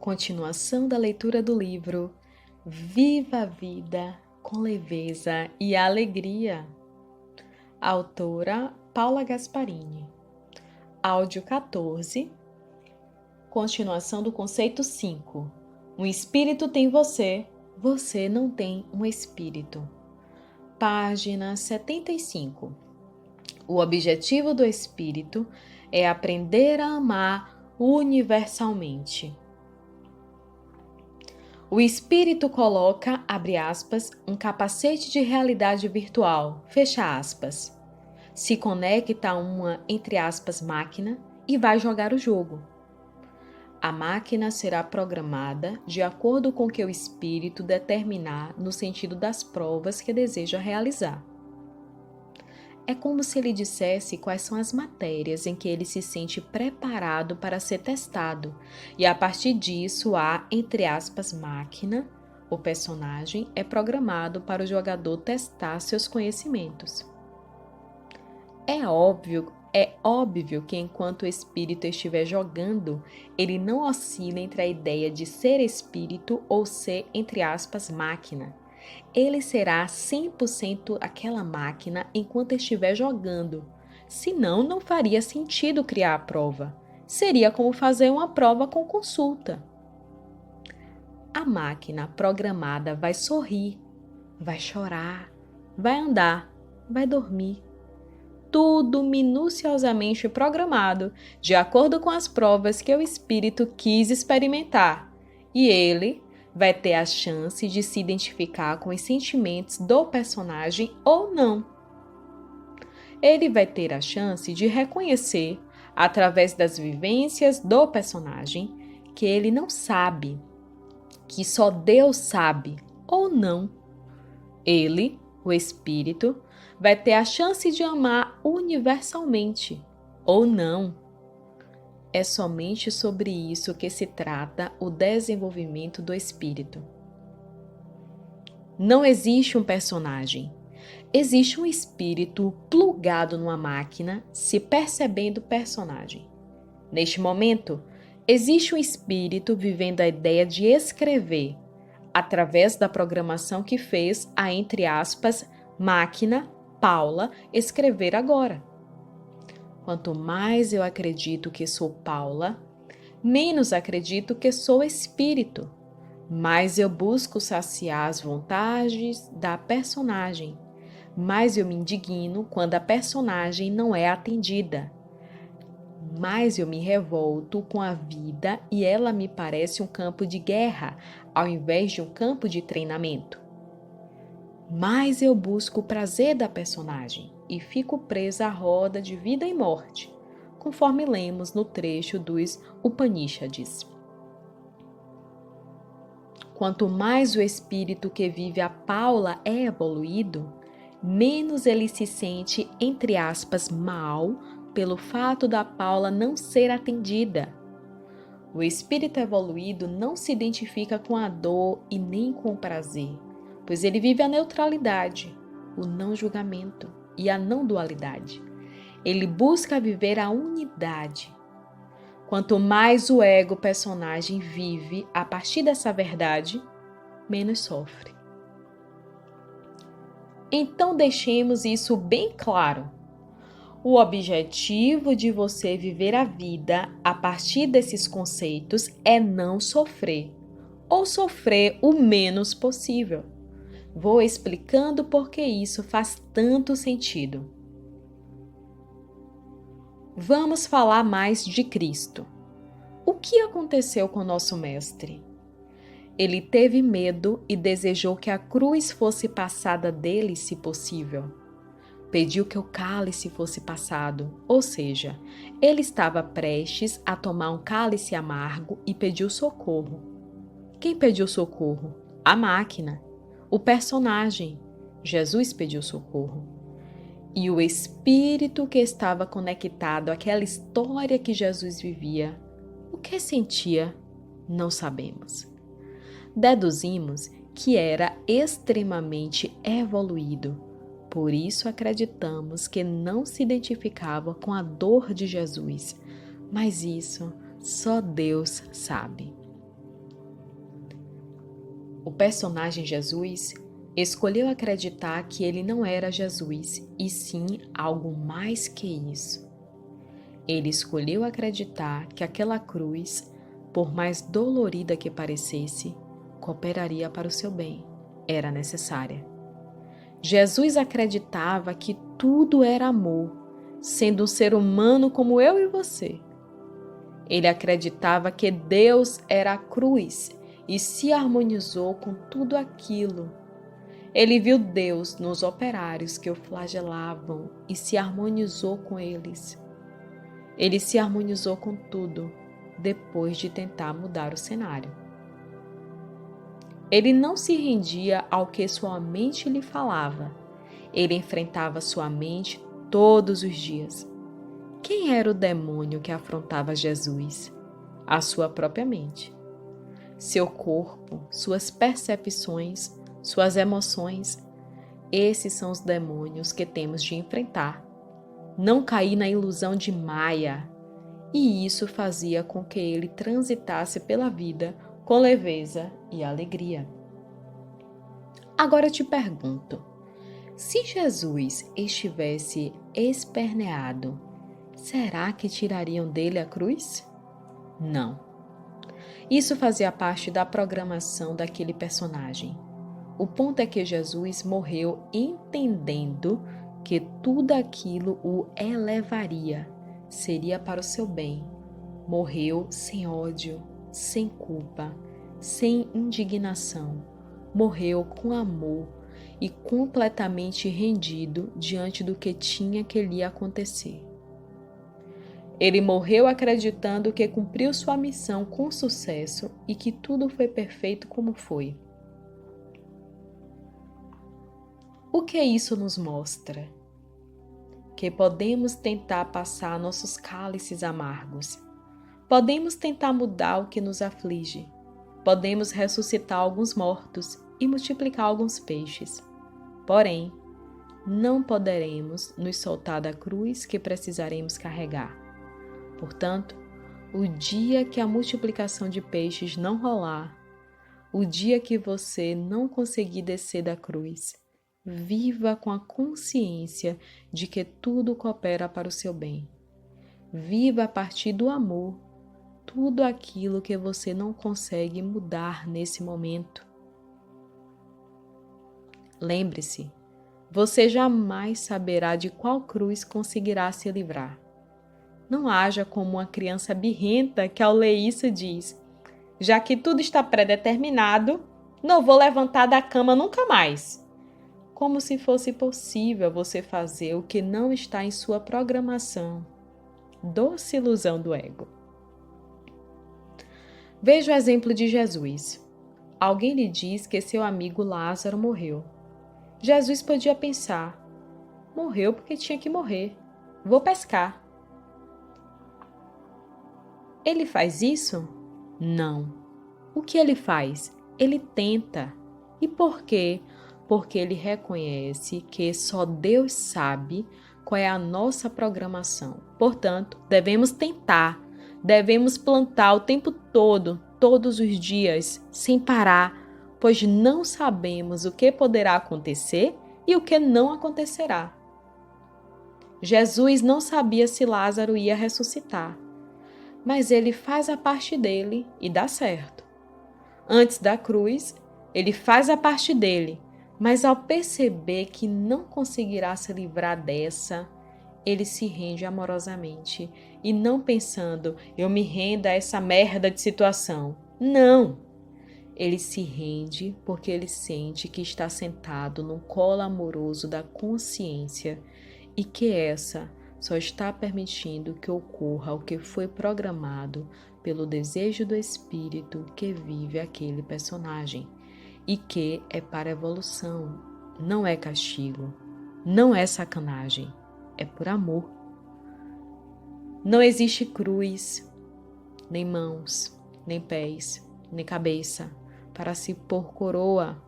Continuação da leitura do livro Viva a Vida com Leveza e Alegria. Autora Paula Gasparini. Áudio 14. Continuação do conceito 5. Um espírito tem você, você não tem um espírito. Página 75. O objetivo do espírito é aprender a amar universalmente. O espírito coloca, abre aspas, um capacete de realidade virtual, fecha aspas. Se conecta a uma, entre aspas, máquina e vai jogar o jogo. A máquina será programada de acordo com o que o espírito determinar no sentido das provas que deseja realizar. É como se ele dissesse quais são as matérias em que ele se sente preparado para ser testado, e a partir disso a, entre aspas, máquina, o personagem, é programado para o jogador testar seus conhecimentos. É óbvio que enquanto o espírito estiver jogando, ele não oscila entre a ideia de ser espírito ou ser, entre aspas, máquina. Ele será 100% aquela máquina enquanto estiver jogando. Senão, não faria sentido criar a prova. Seria como fazer uma prova com consulta. A máquina programada vai sorrir, vai chorar, vai andar, vai dormir. Tudo minuciosamente programado, de acordo com as provas que o espírito quis experimentar. E ele vai ter a chance de se identificar com os sentimentos do personagem ou não. Ele vai ter a chance de reconhecer, através das vivências do personagem, que ele não sabe, que só Deus sabe ou não. Ele, o espírito, vai ter a chance de amar universalmente ou não. É somente sobre isso que se trata o desenvolvimento do espírito. Não existe um personagem. Existe um espírito plugado numa máquina, se percebendo personagem. Neste momento, existe um espírito vivendo a ideia de escrever, através da programação que fez a, entre aspas, máquina, Paula, escrever agora. Quanto mais eu acredito que sou Paula, menos acredito que sou espírito. Mais eu busco saciar as vontades da personagem. Mais eu me indigno quando a personagem não é atendida. Mais eu me revolto com a vida e ela me parece um campo de guerra, ao invés de um campo de treinamento. Mais eu busco o prazer da personagem e fico presa à roda de vida e morte, conforme lemos no trecho dos Upanishads. Quanto mais o espírito que vive a Paula é evoluído, menos ele se sente, entre aspas, mal pelo fato da Paula não ser atendida. O espírito evoluído não se identifica com a dor e nem com o prazer, pois ele vive a neutralidade, o não julgamento e a não dualidade. Ele busca viver a unidade. Quanto mais o ego personagem vive a partir dessa verdade, menos sofre. Então deixemos isso bem claro. O objetivo de você viver a vida a partir desses conceitos é não sofrer, ou sofrer o menos possível. Vou explicando por que isso faz tanto sentido. Vamos falar mais de Cristo. O que aconteceu com nosso mestre? Ele teve medo e desejou que a cruz fosse passada dele, se possível. Pediu que o cálice fosse passado, ou seja, ele estava prestes a tomar um cálice amargo e pediu socorro. Quem pediu socorro? A máquina. O personagem, Jesus, pediu socorro. E o espírito que estava conectado àquela história que Jesus vivia, o que sentia? Não sabemos. Deduzimos que era extremamente evoluído. Por isso acreditamos que não se identificava com a dor de Jesus, mas isso só Deus sabe. O personagem Jesus escolheu acreditar que ele não era Jesus, e sim algo mais que isso. Ele escolheu acreditar que aquela cruz, por mais dolorida que parecesse, cooperaria para o seu bem, era necessária. Jesus acreditava que tudo era amor, sendo um ser humano como eu e você. Ele acreditava que Deus era a cruz e se harmonizou com tudo aquilo. Ele viu Deus nos operários que o flagelavam e se harmonizou com eles. Ele se harmonizou com tudo, depois de tentar mudar o cenário. Ele não se rendia ao que sua mente lhe falava. Ele enfrentava sua mente todos os dias. Quem era o demônio que afrontava Jesus? A sua própria mente. Seu corpo, suas percepções, suas emoções. Esses são os demônios que temos de enfrentar. Não cair na ilusão de Maia. E isso fazia com que ele transitasse pela vida com leveza e alegria. Agora eu te pergunto, se Jesus estivesse esperneado, será que tirariam dele a cruz? Não. Isso fazia parte da programação daquele personagem. O ponto é que Jesus morreu entendendo que tudo aquilo o elevaria, seria para o seu bem. Morreu sem ódio, sem culpa, sem indignação. Morreu com amor e completamente rendido diante do que tinha que lhe acontecer. Ele morreu acreditando que cumpriu sua missão com sucesso e que tudo foi perfeito como foi. O que isso nos mostra? Que podemos tentar passar nossos cálices amargos. Podemos tentar mudar o que nos aflige. Podemos ressuscitar alguns mortos e multiplicar alguns peixes. Porém, não poderemos nos soltar da cruz que precisaremos carregar. Portanto, o dia que a multiplicação de peixes não rolar, o dia que você não conseguir descer da cruz, viva com a consciência de que tudo coopera para o seu bem. Viva a partir do amor tudo aquilo que você não consegue mudar nesse momento. Lembre-se, você jamais saberá de qual cruz conseguirá se livrar. Não haja como uma criança birrenta que ao ler isso diz: já que tudo está predeterminado, não vou levantar da cama nunca mais. Como se fosse possível você fazer o que não está em sua programação. Doce ilusão do ego. Veja o exemplo de Jesus. Alguém lhe diz que seu amigo Lázaro morreu. Jesus podia pensar: morreu porque tinha que morrer. Vou pescar. Ele faz isso? Não. O que ele faz? Ele tenta. E por quê? Porque ele reconhece que só Deus sabe qual é a nossa programação. Portanto, devemos tentar, devemos plantar o tempo todo, todos os dias, sem parar, pois não sabemos o que poderá acontecer e o que não acontecerá. Jesus não sabia se Lázaro ia ressuscitar, mas ele faz a parte dele e dá certo. Antes da cruz, ele faz a parte dele, mas ao perceber que não conseguirá se livrar dessa, ele se rende amorosamente e não pensando, eu me rendo a essa merda de situação. Não! Ele se rende porque ele sente que está sentado no colo amoroso da consciência e que essa só está permitindo que ocorra o que foi programado pelo desejo do espírito que vive aquele personagem e que é para evolução, não é castigo, não é sacanagem, é por amor. Não existe cruz, nem mãos, nem pés, nem cabeça para se pôr coroa.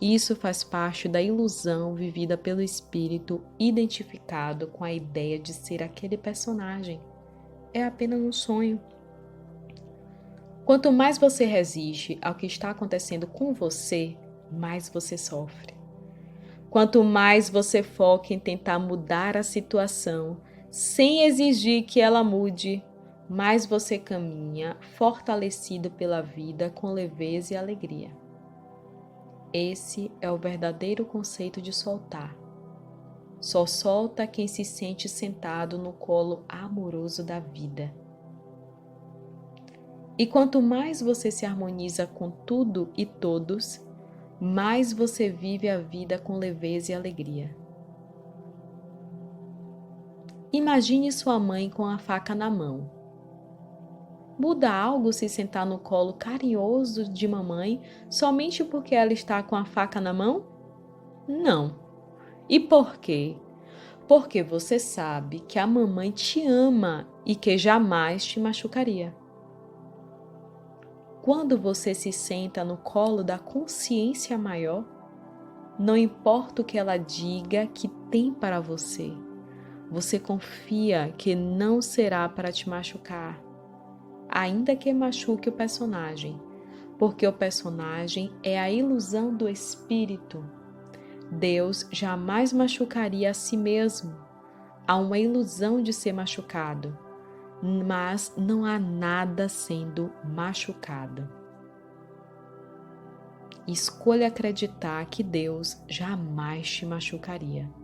Isso faz parte da ilusão vivida pelo espírito identificado com a ideia de ser aquele personagem. É apenas um sonho. Quanto mais você resiste ao que está acontecendo com você, mais você sofre. Quanto mais você foca em tentar mudar a situação, sem exigir que ela mude, mais você caminha fortalecido pela vida com leveza e alegria. Esse é o verdadeiro conceito de soltar. Só solta quem se sente sentado no colo amoroso da vida. E quanto mais você se harmoniza com tudo e todos, mais você vive a vida com leveza e alegria. Imagine sua mãe com a faca na mão. Muda algo se sentar no colo carinhoso de mamãe somente porque ela está com a faca na mão? Não. E por quê? Porque você sabe que a mamãe te ama e que jamais te machucaria. Quando você se senta no colo da consciência maior, não importa o que ela diga que tem para você, você confia que não será para te machucar, ainda que machuque o personagem, porque o personagem é a ilusão do espírito. Deus jamais machucaria a si mesmo. Há uma ilusão de ser machucado, mas não há nada sendo machucado. Escolha acreditar que Deus jamais te machucaria.